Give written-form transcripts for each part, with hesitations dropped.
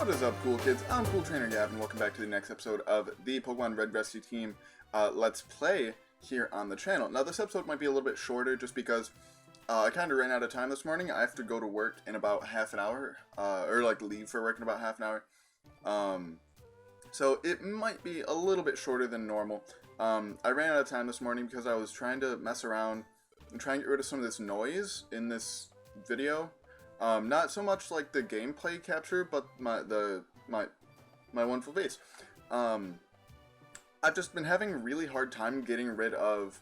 What is up, cool kids? I'm Cool Trainer Gavin. Welcome back to the next episode of the Pokemon Red Rescue Team Let's Play here on the channel. Now, this episode might be a little bit shorter just because I kind of ran out of time this morning. I have to go to work in about half an hour, or like leave for work in about half an hour. So it might be a little bit shorter than normal. I ran out of time this morning because I was trying to mess around and try and get rid of some of this noise in this video. Not so much like the gameplay capture, but my wonderful face. I've just been having a really hard time getting rid of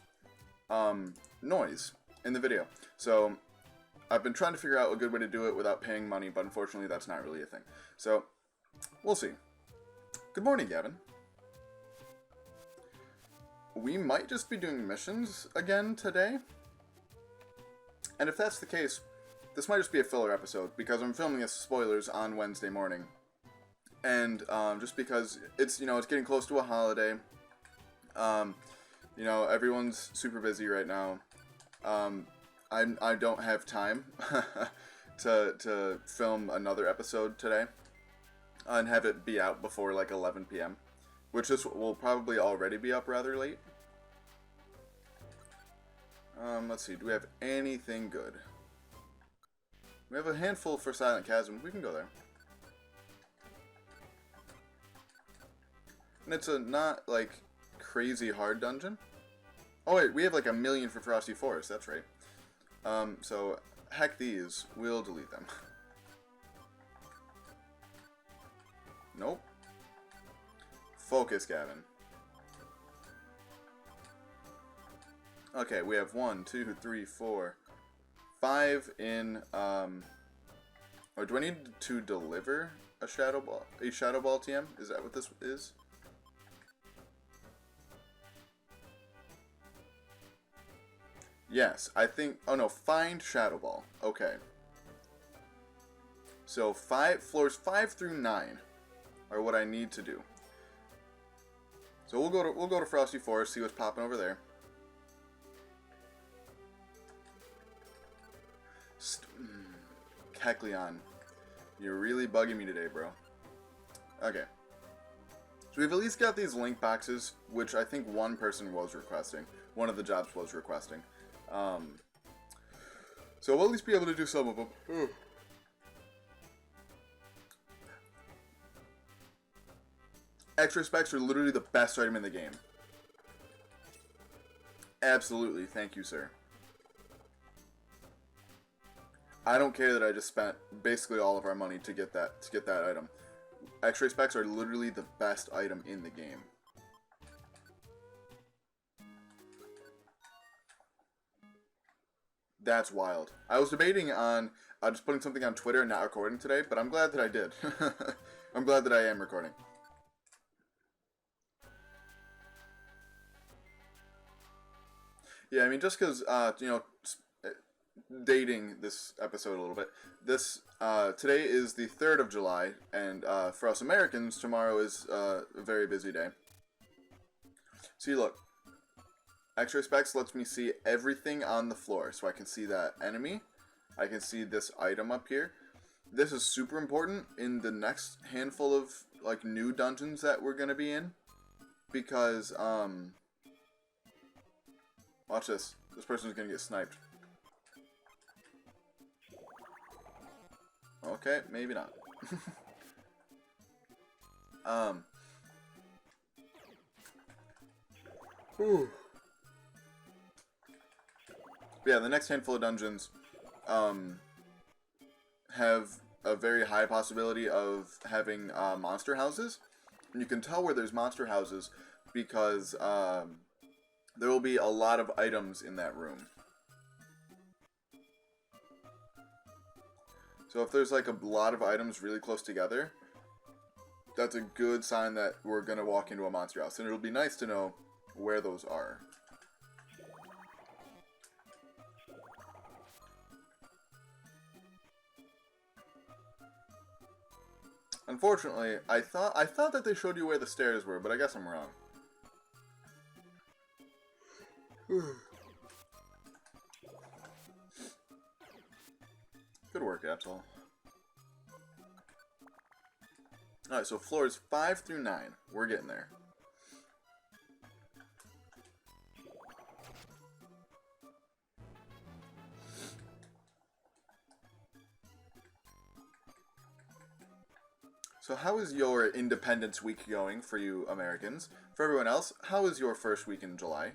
noise in the video. So I've been trying to figure out a good way to do it without paying money, but unfortunately that's not really a thing. So we'll see. Good morning, Gavin. We might just be doing missions again today. And if that's the case, this might just be a filler episode, because I'm filming as spoilers on Wednesday morning. And just because it's, it's getting close to a holiday. Everyone's super busy right now. I don't have time to film another episode today and have it be out before like 11 p.m. Which will probably already be up rather late. Let's see, do we have anything good? We have a handful for Silent Chasm. We can go there. And it's a not, like, crazy hard dungeon. Oh, wait, we have, like, 1,000,000 for Frosty Forest. That's right. So, heck these. We'll delete them. Nope. Focus, Gavin. Okay, we have 1, 2, 3, 4... 5 in, or do I need to deliver a Shadow Ball TM? Is that what this is? Yes, I think, oh no, find Shadow Ball. Okay. So floors 5 through 9 are what I need to do. So we'll go to Frosty Forest, see what's popping over there. Kecleon, you're really bugging me today, bro. Okay. So we've at least got these link boxes, which I think one person was requesting. One of the jobs was requesting. So we'll at least be able to do some of them. Ugh. Extra specs are literally the best item in the game. Absolutely, thank you, sir. I don't care that I just spent basically all of our money to get that item. X-ray specs are literally the best item in the game. That's wild. I was debating on just putting something on Twitter and not recording today, but I'm glad that I did. I'm glad that I am recording. Yeah, I mean, just because, dating this episode a little bit. Today is the 3rd of July, and for us Americans, tomorrow is a very busy day. See, look. X-ray specs lets me see everything on the floor, so I can see that enemy. I can see this item up here. This is super important in the next handful of like new dungeons that we're gonna be in, because watch this. This person's gonna get sniped. Okay, maybe not. Whew. Yeah, the next handful of dungeons have a very high possibility of having monster houses. And you can tell where there's monster houses because there will be a lot of items in that room. So if there's like a lot of items really close together, that's a good sign that we're going to walk into a monster house. And it'll be nice to know where those are. Unfortunately, I thought that they showed you where the stairs were, but I guess I'm wrong. Good work, Absol. Alright, so floors 5 through 9. We're getting there. So how is your Independence Week going for you Americans? For everyone else, how is your first week in July?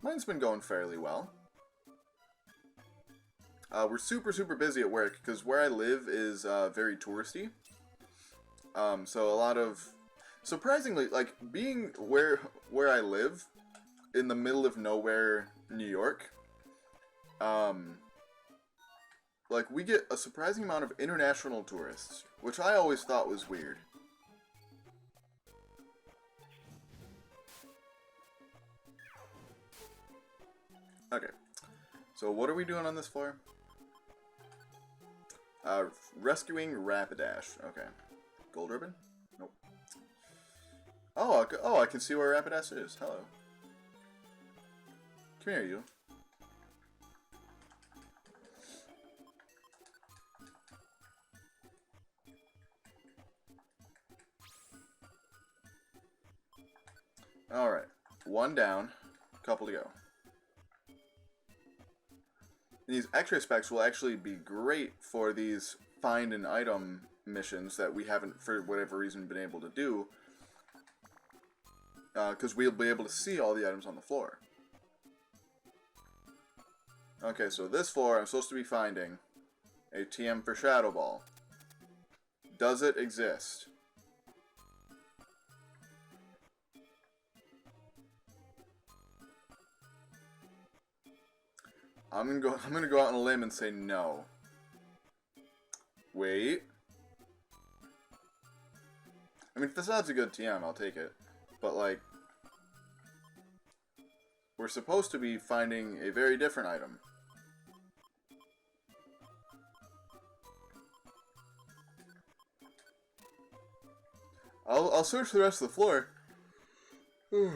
Mine's been going fairly well. We're super busy at work because where I live is very touristy. So a lot of, surprisingly, like being where I live in the middle of nowhere, New York, like we get a surprising amount of international tourists, which I always thought was weird. Okay, so what are we doing on this floor? Rescuing Rapidash. Okay. Gold ribbon? Nope. Oh, I can see where Rapidash is. Hello. Come here, you. Alright. One down. Couple to go. These extra specs will actually be great for these find an item missions that we haven't, for whatever reason, been able to do. Because we'll be able to see all the items on the floor. Okay, so this floor, I'm supposed to be finding a TM for Shadow Ball. Does it exist? I'm gonna go out on a limb and say no. Wait. I mean, if this adds a good TM, I'll take it. But like, we're supposed to be finding a very different item. I'll search the rest of the floor. In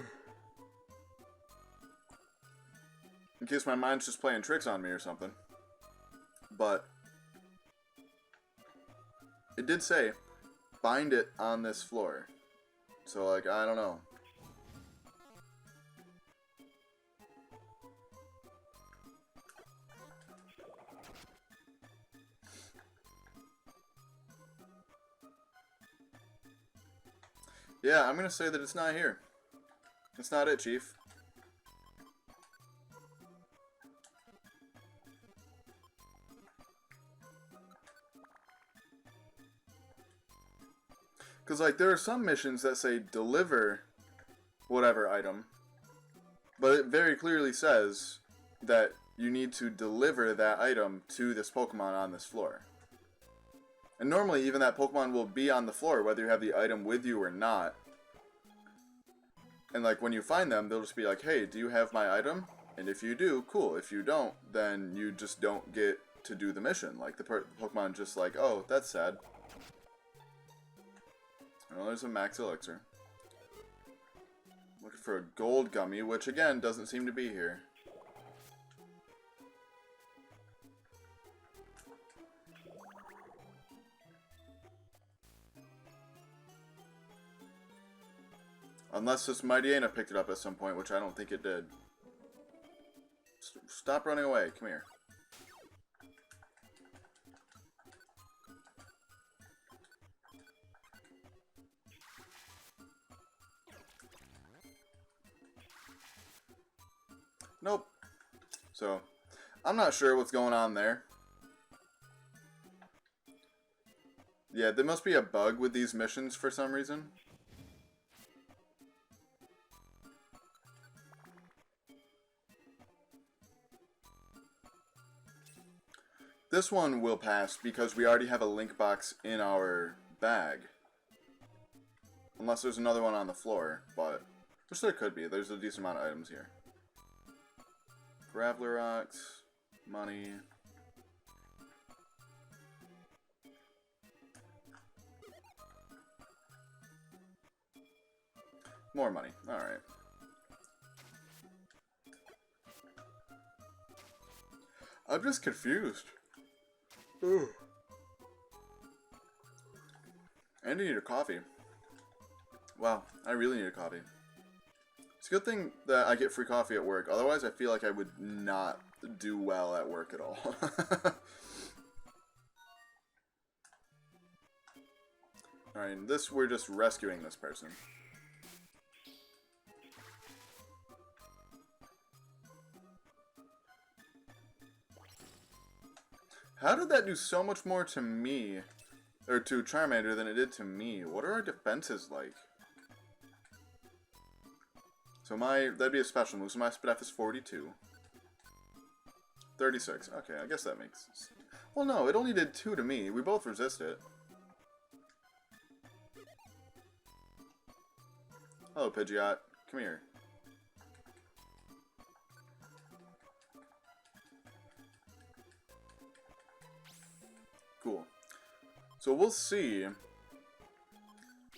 case my mind's just playing tricks on me or something. But it did say, find it on this floor. So, like, I don't know. Yeah, I'm gonna say that it's not here. It's not it, Chief. Because, like, there are some missions that say deliver whatever item, but it very clearly says that you need to deliver that item to this Pokemon on this floor. And normally, even that Pokemon will be on the floor, whether you have the item with you or not. And, like, when you find them, they'll just be like, hey, do you have my item? And if you do, cool. If you don't, then you just don't get to do the mission. Like, the Pokemon just like, oh, that's sad. Oh, there's a max elixir. Looking for a gold gummy, which again doesn't seem to be here. Unless this Mightyena picked it up at some point, which I don't think it did. Stop running away. Come here. Nope. So, I'm not sure what's going on there. Yeah, there must be a bug with these missions for some reason. This one will pass because we already have a link box in our bag. Unless there's another one on the floor, but which there could be. There's a decent amount of items here. Graveler rocks, money. More money. Alright. I'm just confused. Ooh. And you need a coffee. Wow, I really need a coffee. It's a good thing that I get free coffee at work. Otherwise, I feel like I would not do well at work at all. Alright, this, we're just rescuing this person. How did that do so much more to me, or to Charmander, than it did to me? What are our defenses like? So that'd be a special move, so my Spadef is 42. 36, okay, I guess that makes sense. Well, no, it only did 2 to me. We both resist it. Hello, Pidgeot. Come here. Cool. So we'll see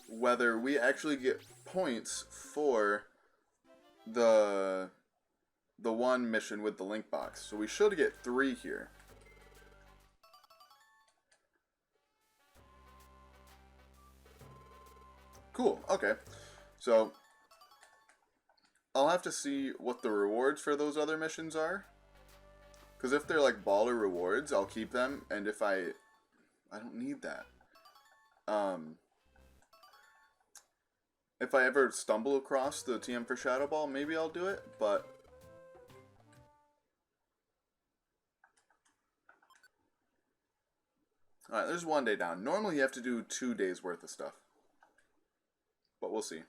whether we actually get points for the one mission with the link box. So we should get 3 here. Cool, okay. So I'll have to see what the rewards for those other missions are. Because if they're like baller rewards, I'll keep them. And if I don't need that. If I ever stumble across the TM for Shadow Ball, maybe I'll do it, but alright, there's 1 day down. Normally you have to do 2 days worth of stuff. But we'll see.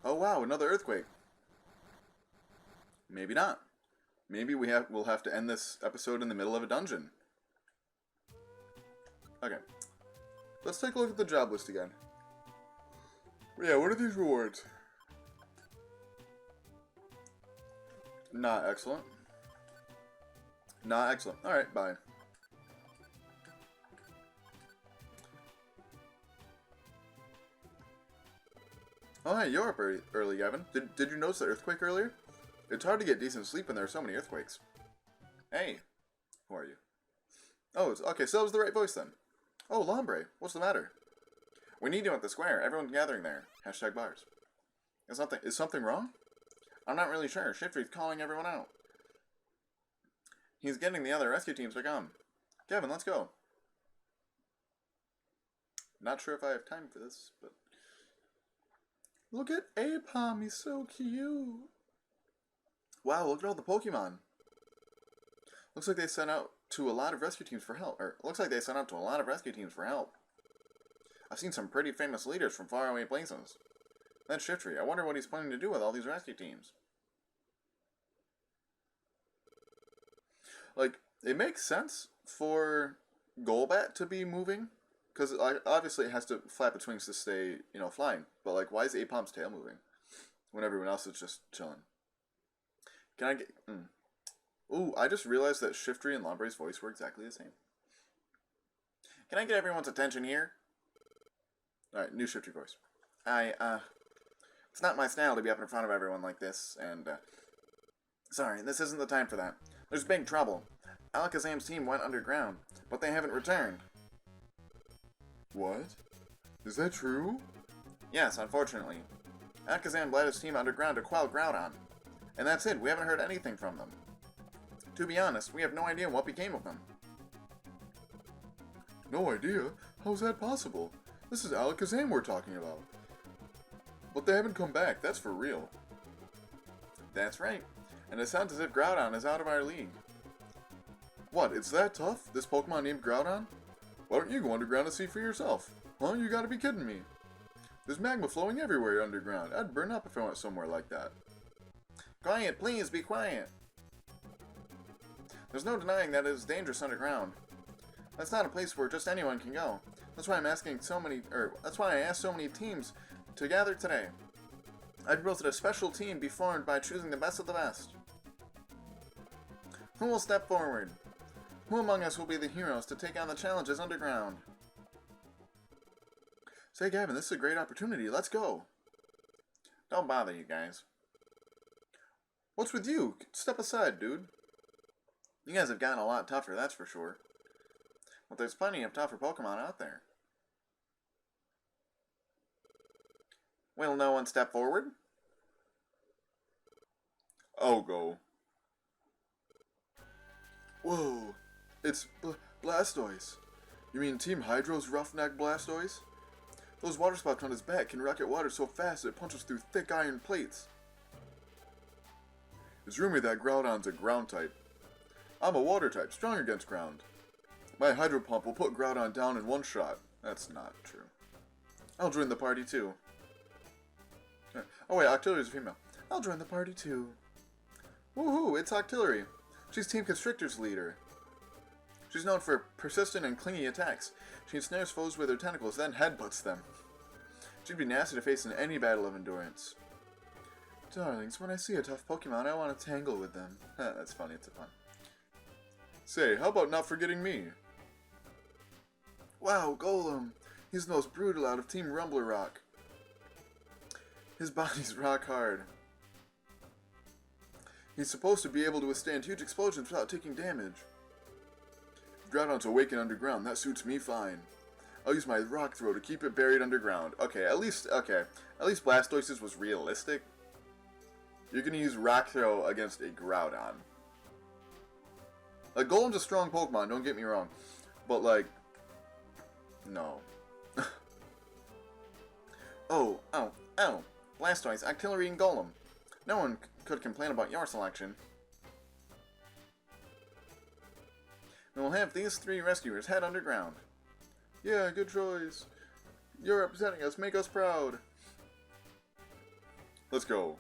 Oh wow, another earthquake. Maybe not. Maybe we'll have to end this episode in the middle of a dungeon. Okay. Let's take a look at the job list again. Yeah, what are these rewards? Not excellent. Not excellent. Alright, bye. Oh hey, you're up early, Gavin. Did you notice the earthquake earlier? It's hard to get decent sleep when there are so many earthquakes. Hey. Who are you? Oh, okay, so that was the right voice then. Oh, Lombre, what's the matter? We need you at the square. Everyone's gathering there. Hashtag bars. Is something wrong? I'm not really sure. Shiftry's calling everyone out. He's getting the other rescue teams to come. Gavin, let's go. Not sure if I have time for this, but... Look at Apom, he's so cute. Wow, look at all the Pokemon. Looks like they sent out to a lot of rescue teams for help. I've seen some pretty famous leaders from faraway places. That's Shiftry. I wonder what he's planning to do with all these rescue teams. Like, it makes sense for Golbat to be moving. Because obviously it has to flap its wings to stay, you know, flying. But, like, why is Apom's tail moving? When everyone else is just chilling. Can I get... Ooh, I just realized that Shiftry and Lombre's voice were exactly the same. Can I get everyone's attention here? Alright, new Shiftry voice. It's not my style to be up in front of everyone like this, and, sorry, this isn't the time for that. There's big trouble. Alakazam's team went underground, but they haven't returned. What? Is that true? Yes, unfortunately. Alakazam led his team underground to quell Groudon. And that's it, we haven't heard anything from them. To be honest, we have no idea what became of them. No idea? How's that possible? This is Alakazam we're talking about. But they haven't come back, that's for real. That's right. And it sounds as if Groudon is out of our league. What, it's that tough? This Pokemon named Groudon? Why don't you go underground and see for yourself? Huh? You gotta be kidding me. There's magma flowing everywhere underground. I'd burn up if I went somewhere like that. Quiet, please, be quiet. There's no denying that it is dangerous underground. That's not a place where just anyone can go. That's why I asked so many teams to gather today. I proposed that a special team be formed by choosing the best of the best. Who will step forward? Who among us will be the heroes to take on the challenges underground? Say, Gavin, this is a great opportunity. Let's go. Don't bother, you guys. What's with you? Step aside, dude. You guys have gotten a lot tougher, that's for sure. But there's plenty of tougher Pokemon out there. Will no one step forward? Oh, go. Whoa, it's Blastoise. You mean Team Hydro's Roughneck Blastoise? Those water spots on his back can rocket water so fast it punches through thick iron plates. It's rumored that Groudon's a ground type. I'm a water type, strong against ground. My Hydro Pump will put Groudon down in one shot. That's not true. I'll join the party too. Oh wait, Octillery's a female. I'll join the party too. Woohoo, it's Octillery. She's Team Constrictor's leader. She's known for persistent and clingy attacks. She ensnares foes with her tentacles, then headbutts them. She'd be nasty to face in any battle of endurance. Darlings, when I see a tough Pokemon, I want to tangle with them. That's funny, it's a pun. Say, how about not forgetting me? Wow, Golem! He's the most brutal out of Team Rumbler Rock. His body's rock hard. He's supposed to be able to withstand huge explosions without taking damage. If Groudon's awakened underground, that suits me fine. I'll use my Rock Throw to keep it buried underground. Okay, at least Blastoise's was realistic. You're gonna use Rock Throw against a Groudon. Like, Golem's a strong Pokemon, don't get me wrong. But, like, no. Oh. Blastoise, Octillery, and Golem. No one could complain about your selection. And we'll have these 3 rescuers head underground. Yeah, good choice. You're representing us. Make us proud. Let's go.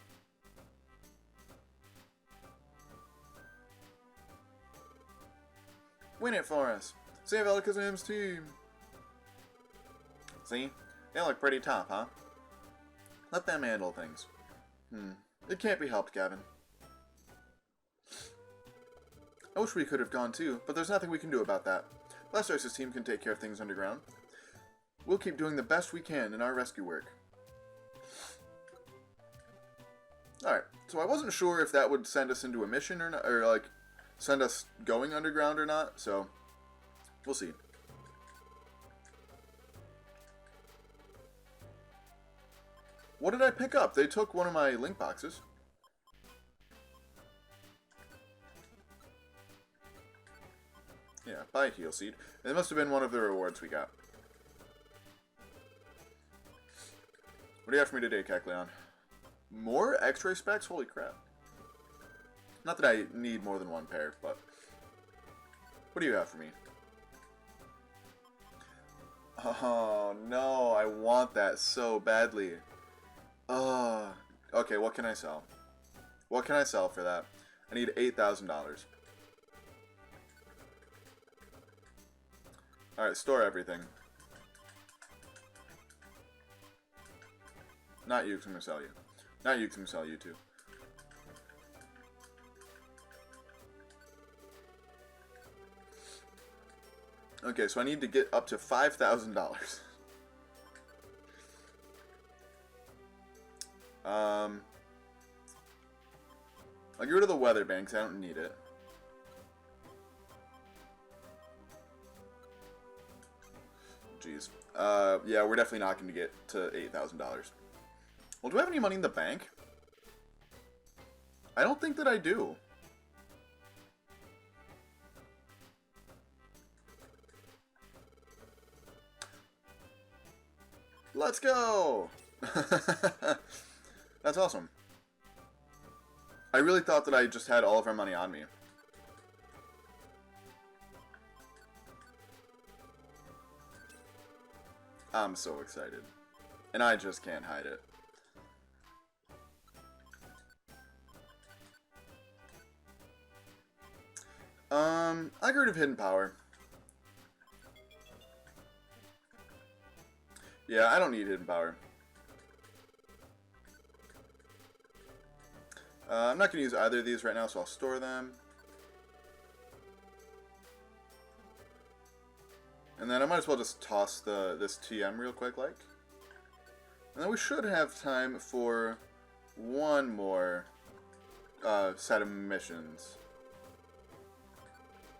Win it for us. Save Alakazam's team. See? They look pretty tough, huh? Let them handle things. It can't be helped, Gavin. I wish we could have gone too, but there's nothing we can do about that. Blastoise's team can take care of things underground. We'll keep doing the best we can in our rescue work. Alright, so I wasn't sure if that would send us into a mission or not, or like, send us going underground or not, so we'll see. What did I pick up? They took one of my link boxes. Yeah, buy Heal Seed. It must have been one of the rewards we got. What do you have for me today, Kecleon? More X-ray specs? Holy crap. Not that I need more than one pair, but... What do you have for me? Oh, no. I want that so badly. Okay, what can I sell? What can I sell for that? I need $8,000. Alright, store everything. Not you, because I'm going to sell you. Not you, because I'm going to sell you too. Okay, so I need to get up to $5,000. I'll get rid of the weather banks. I don't need it. Jeez. Yeah, we're definitely not going to get to $8,000. Well, do I have any money in the bank? I don't think that I do. Let's go! That's awesome. I really thought that I just had all of our money on me. I'm so excited. And I just can't hide it. I get rid of Hidden Power. Yeah, I don't need Hidden Power. I'm not going to use either of these right now, so I'll store them. And then I might as well just toss this TM real quick, like. And then we should have time for one more set of missions.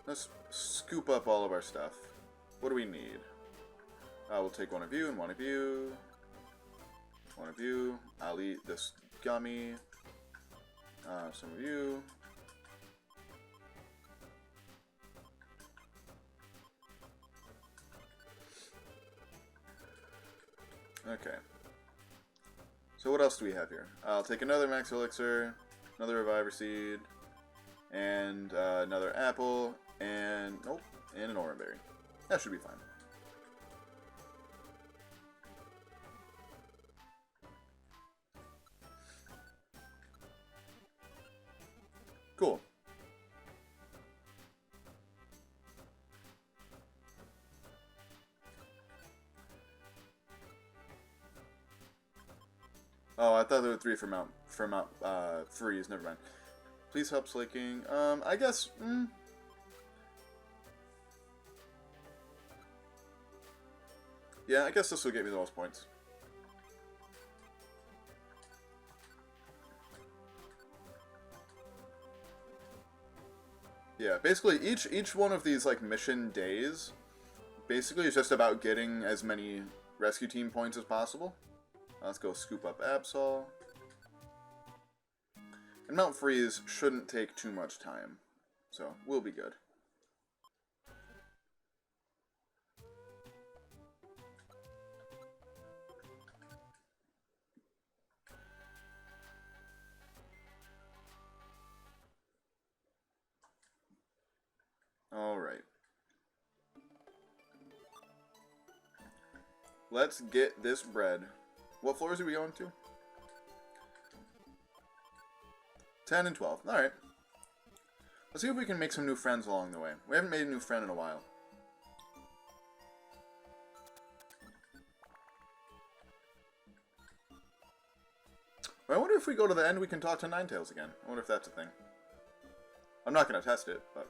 Let's scoop up all of our stuff. What do we need? We'll take one of you and one of you. One of you. I'll eat this gummy. Some of you. Okay. So what else do we have here? I'll take another max elixir, another reviver seed, and another apple, and nope, and an orange berry. That should be fine. Cool. Oh, I thought there were 3 for Mount Freeze. Never mind. Please help slaking. I guess. Yeah, I guess this will get me the most points. Yeah, basically each one of these like mission days basically is just about getting as many rescue team points as possible. Let's go scoop up Absol. And Mount Freeze shouldn't take too much time, so we'll be good. Alright. Let's get this bread. What floors are we going to? 10 and 12. Alright. Let's see if we can make some new friends along the way. We haven't made a new friend in a while. I wonder if we go to the end we can talk to Ninetales again. I wonder if that's a thing. I'm not going to test it, but...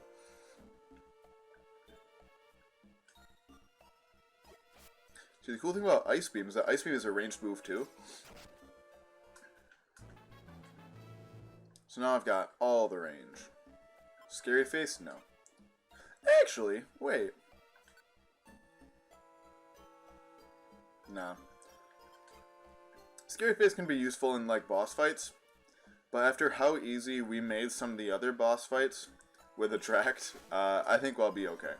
See, the cool thing about Ice Beam is that Ice Beam is a ranged move too. So now I've got all the range. Scary Face? No. Actually, wait. Nah. Scary Face can be useful in, like, boss fights. But after how easy we made some of the other boss fights with Attract, I think we'll be okay.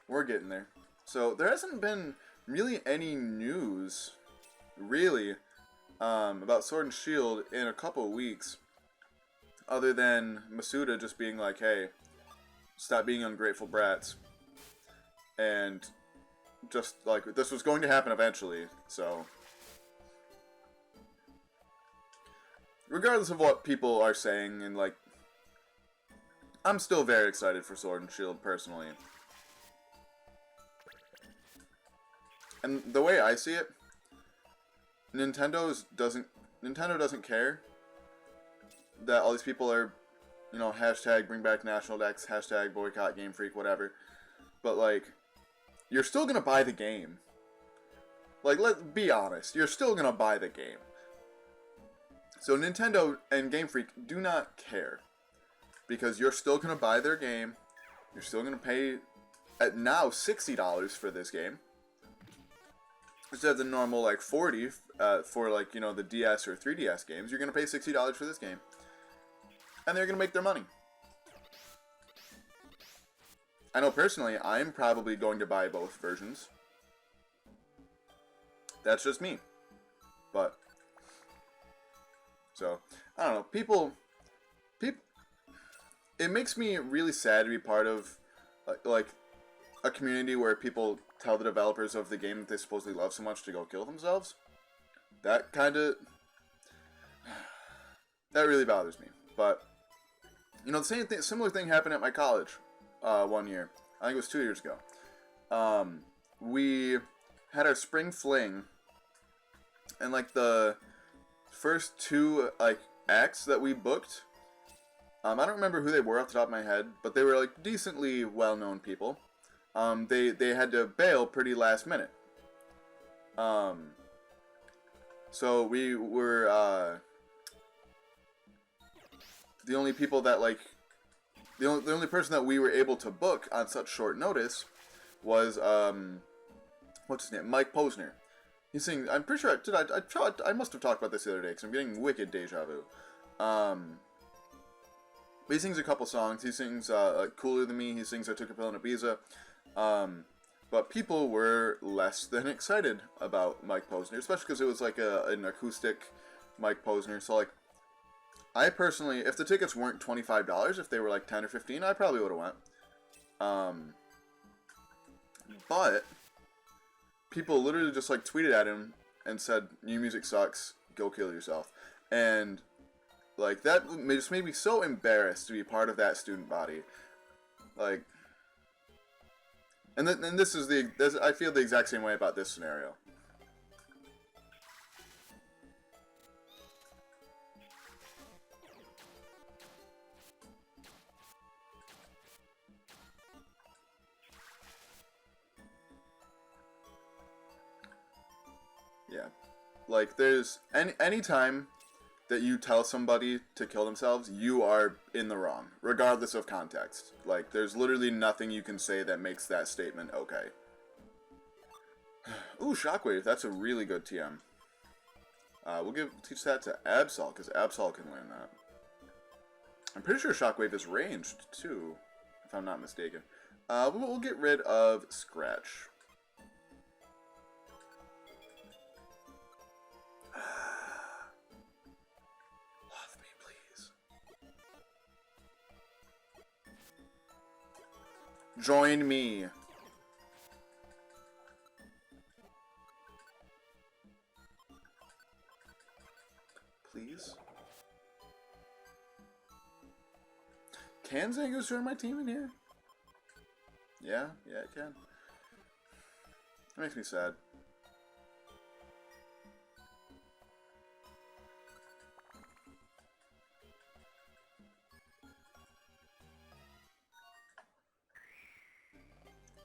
We're getting there. So, there hasn't been really any news, really, about Sword and Shield in a couple of weeks. Other than Masuda just being like, hey, stop being ungrateful brats. And just, like, this was going to happen eventually, so... Regardless of what people are saying, and, like... I'm still very excited for Sword and Shield, personally. And the way I see it, Nintendo doesn't care that all these people are, you know, hashtag bring back National Dex, hashtag boycott Game Freak, whatever. But, like, you're still gonna buy the game. Like, let's be honest, you're still gonna buy the game. So Nintendo and Game Freak do not care. Because you're still gonna buy their game, you're still gonna pay, at now, $60 for this game. Instead of the normal, like, $40 for, like, you know, the DS or 3DS games, you're going to pay $60 for this game. And they're going to make their money. I know personally, I'm probably going to buy both versions. That's just me. But, so, I don't know. People, it makes me really sad to be part of, like, a community where people tell the developers of the game that they supposedly love so much to go kill themselves. That kind of... That really bothers me. But, you know, the similar thing happened at my college one year. I think it was 2 years ago. We had our spring fling, and, like, the first 2, like, acts that we booked, I don't remember who they were off the top of my head, but they were, like, decently well-known people. they had to bail pretty last minute. So we were the only people that like the only person that we were able to book on such short notice was what's his name, Mike Posner. He sings. I'm pretty sure I must have talked about this the other day because I'm getting wicked deja vu. But he sings a couple songs. He sings Cooler Than Me. He sings I Took a Pill in Ibiza. But people were less than excited about Mike Posner, especially because it was like an acoustic Mike Posner. So like, I personally, if the tickets weren't $25, if they were like 10 or 15, I probably would have went. But people literally just like tweeted at him and said, "New music sucks. Go kill yourself." And like that just made me so embarrassed to be part of that student body. Like, and this is I feel the exact same way about this scenario. Yeah, like there's any time that you tell somebody to kill themselves, you are in the wrong, regardless of context. Like, there's literally nothing you can say that makes that statement okay. Ooh, Shockwave, that's a really good TM. We'll teach that to Absol, because Absol can learn that. I'm pretty sure Shockwave is ranged, too, if I'm not mistaken. We'll get rid of Scratch. Join me. Please. Can Zangoose join my team in here? Yeah, it can. That makes me sad.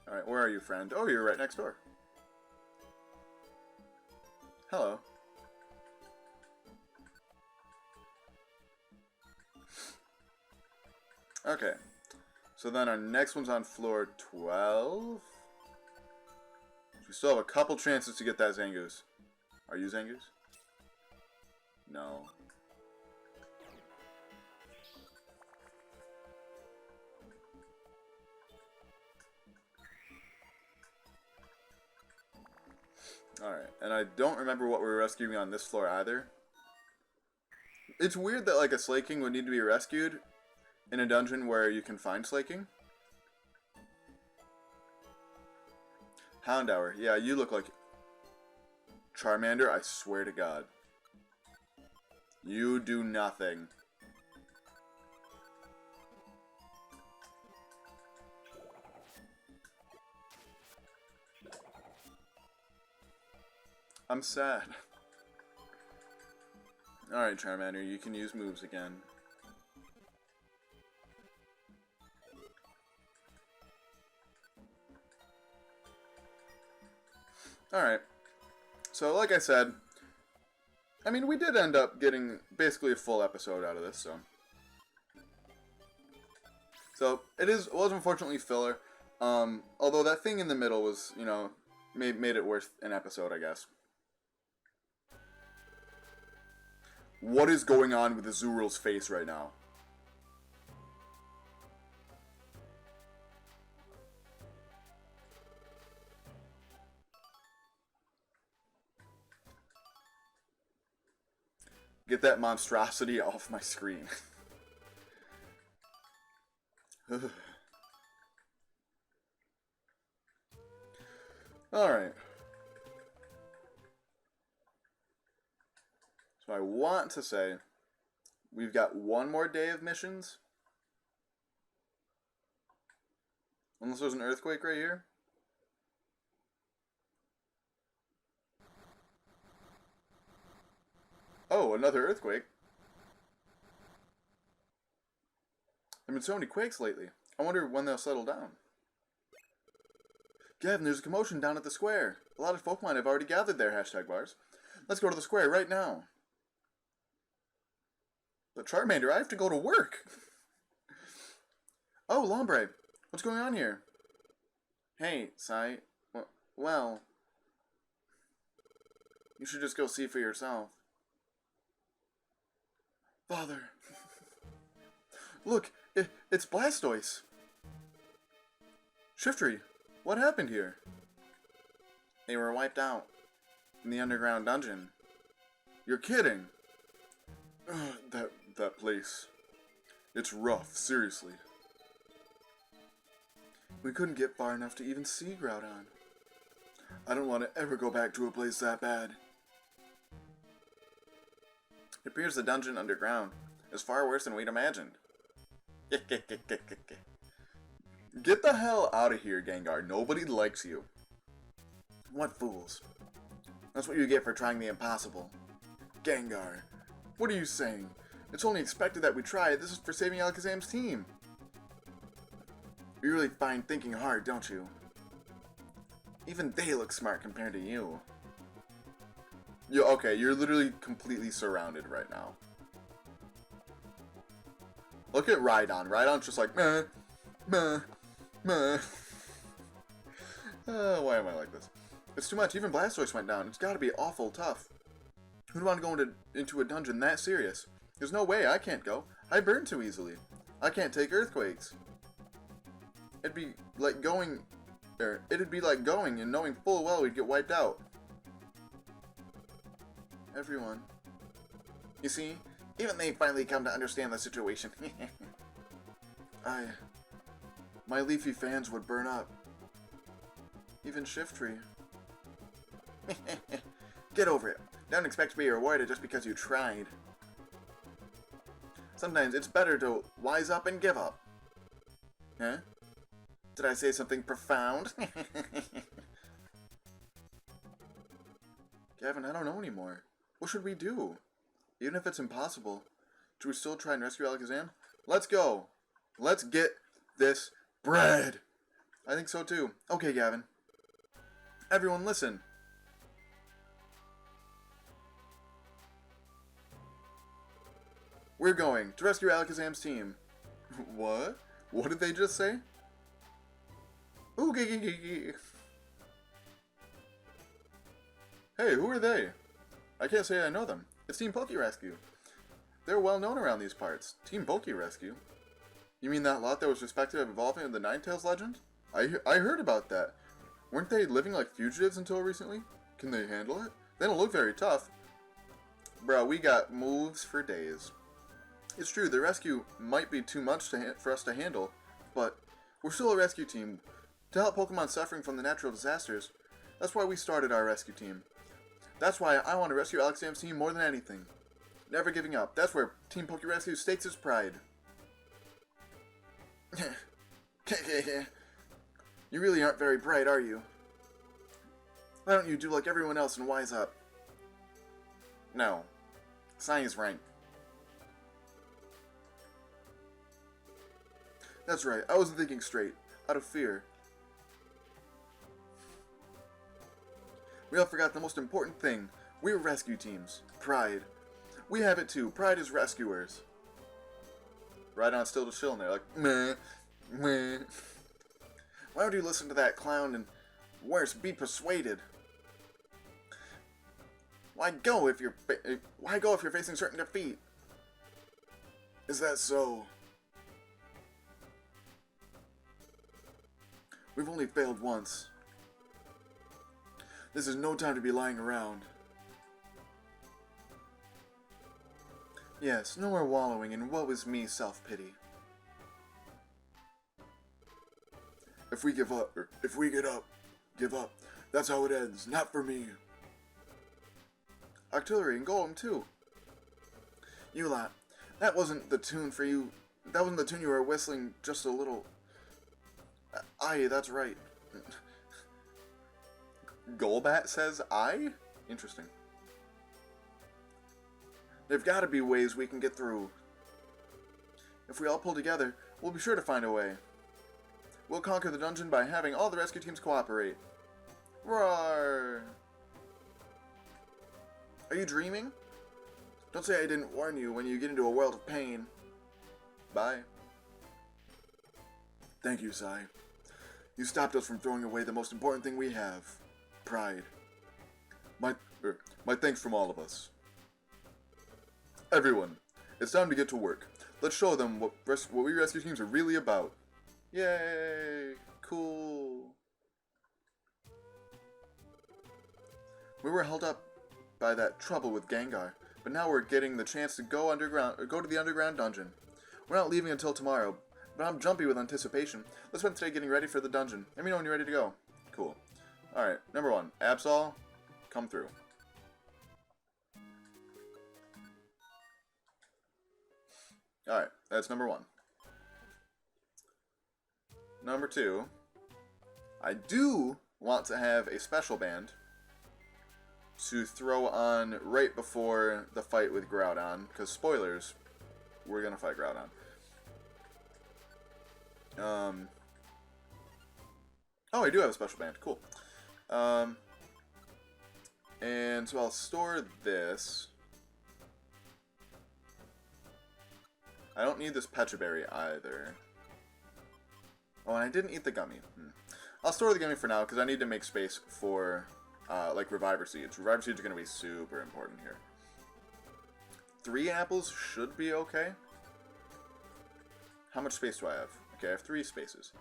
Alright, where are you, friend? Oh, you're right next door. Hello. Okay. So then our next one's on floor 12. We still have a couple chances to get that Zangoose. Are you Zangoose? No. Alright, and I don't remember what we were rescuing on this floor either. It's weird that like a Slaking would need to be rescued in a dungeon where you can find Slaking. Houndour, yeah, you look like Charmander, I swear to God. You do nothing. I'm sad. Alright, Charmander, you can use moves again. Alright. So, like I said, I mean, we did end up getting basically a full episode out of this, so. So, it was unfortunately filler. Although that thing in the middle was, you know, made it worth an episode, I guess. What is going on with Azuriel's face right now? Get that monstrosity off my screen. Alright. So I want to say we've got one more day of missions. Unless there's an earthquake right here. Oh, another earthquake. There have been so many quakes lately. I wonder when they'll settle down. Gavin, there's a commotion down at the square. A lot of Pokemon have already gathered there, hashtag bars. Let's go to the square right now. But Charmander, I have to go to work. Oh, Lombre, what's going on here? Hey, Sai. Well, you should just go see for yourself. Father. Look, it's Blastoise. Shiftry, what happened here? They were wiped out in the underground dungeon. You're kidding. That place. It's rough, seriously. We couldn't get far enough to even see Groudon. I don't want to ever go back to a place that bad. It appears the dungeon underground is far worse than we'd imagined. Get the hell out of here, Gengar. Nobody likes you. What fools. That's what you get for trying the impossible. Gengar, what are you saying? It's only expected that we try. This is for saving Alakazam's team. You really find thinking hard, don't you? Even they look smart compared to you. Okay, you're literally completely surrounded right now. Look at Rhydon. Rhydon's just like, meh, meh, meh. Why am I like this? It's too much. Even Blastoise went down. It's gotta be awful tough. Who'd want to go into a dungeon that serious? There's no way. I can't go. I burn too easily. I can't take earthquakes. It'd be like going and knowing full well we'd get wiped out. Everyone. You see, even they finally come to understand the situation. My leafy fans would burn up. Even Shiftry. Get over it. Don't expect to be rewarded just because you tried. Sometimes it's better to wise up and give up. Huh? Did I say something profound? Gavin, I don't know anymore. What should we do? Even if it's impossible, should we still try and rescue Alakazam? Let's go! Let's get this bread! I think so too. Okay, Gavin. Everyone listen. We're going to rescue Alakazam's team. What? What did they just say? Ooh, Hey, who are they? I can't say I know them. It's Team Poke Rescue. They're well known around these parts. Team Poke Rescue? You mean that lot that was suspected of evolving into the Ninetales legend? I heard about that. Weren't they living like fugitives until recently? Can they handle it? They don't look very tough. Bro, we got moves for days. It's true, the rescue might be too much for us to handle, but we're still a rescue team to help Pokemon suffering from the natural disasters. That's why we started our rescue team. That's why I want to rescue Alakazam's team more than anything. Never giving up. That's where Team Poke Rescue stakes its pride. You really aren't very bright, are you? Why don't you do like everyone else and wise up? No. Science rank. That's right, I wasn't thinking straight. Out of fear. We all forgot the most important thing. We're rescue teams. Pride. We have it too. Pride is rescuers. Rhydon's still just chilling there like, meh, meh. Why would you listen to that clown and, worse, be persuaded? Why go if you're facing certain defeat? Is that so? We've only failed once. This is no time to be lying around. Yes, no more wallowing in woe is me self-pity. If we give up, or if we get up, give up. That's how it ends, not for me. Artillery and Golem too. You lot, that wasn't the tune for you. That wasn't the tune you were whistling just a little. Aye, that's right. Golbat says aye? Interesting. There've got to be ways we can get through. If we all pull together, we'll be sure to find a way. We'll conquer the dungeon by having all the rescue teams cooperate. Roar! Are you dreaming? Don't say I didn't warn you when you get into a world of pain. Bye. Thank you, Sai. You stopped us from throwing away the most important thing we have. Pride. My thanks from all of us. Everyone, it's time to get to work. Let's show them what we rescue teams are really about. Yay! Cool. We were held up by that trouble with Gengar, but now we're getting the chance to go to the underground dungeon. We're not leaving until tomorrow, but I'm jumpy with anticipation. Let's spend today getting ready for the dungeon. Let me know when you're ready to go. Cool. Alright, number 1. Absol, come through. Alright, that's number 1. Number 2, I do want to have a special band to throw on right before the fight with Groudon, because spoilers, we're going to fight Groudon. Oh, I do have a special band. Cool. And so I'll store this. I don't need this Pecha Berry either. Oh, and I didn't eat the gummy. I'll store the gummy for now because I need to make space for like Reviver Seeds. Reviver Seeds are going to be super important here. 3 apples should be okay. How much space do I have? Okay, I have 3 spaces.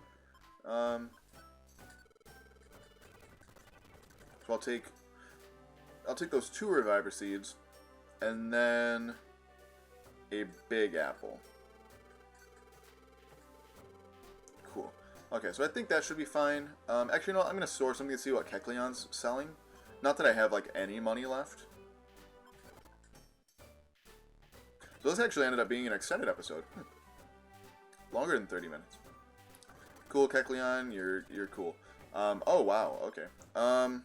So I'll take those 2 Reviver Seeds, and then a big apple. Cool. Okay, so I think that should be fine. Actually, no, I'm going to store something to see what Kecleon's selling. Not that I have, like, any money left. So this actually ended up being an extended episode. Longer than 30 minutes. Cool, Kecleon, you're cool. Oh, wow, okay. I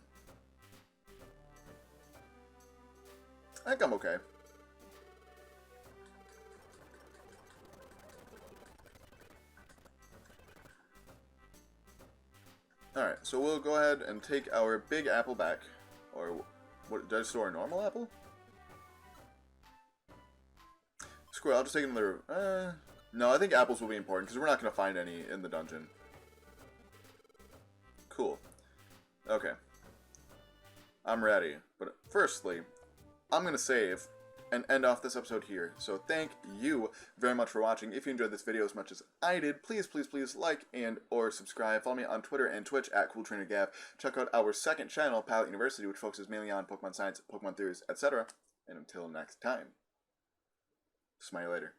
think I'm okay. Alright, so we'll go ahead and take our big apple back. Or, what, did I store a normal apple? Screw it, I'll just take another... no, I think apples will be important, because we're not going to find any in the dungeon. Cool. Okay. I'm ready. But firstly, I'm going to save and end off this episode here. So thank you very much for watching. If you enjoyed this video as much as I did, please, please, please like and or subscribe. Follow me on Twitter and Twitch at CoolTrainerGav. Check out our second channel, Palette University, which focuses mainly on Pokemon science, Pokemon theories, etc. And until next time, smile later.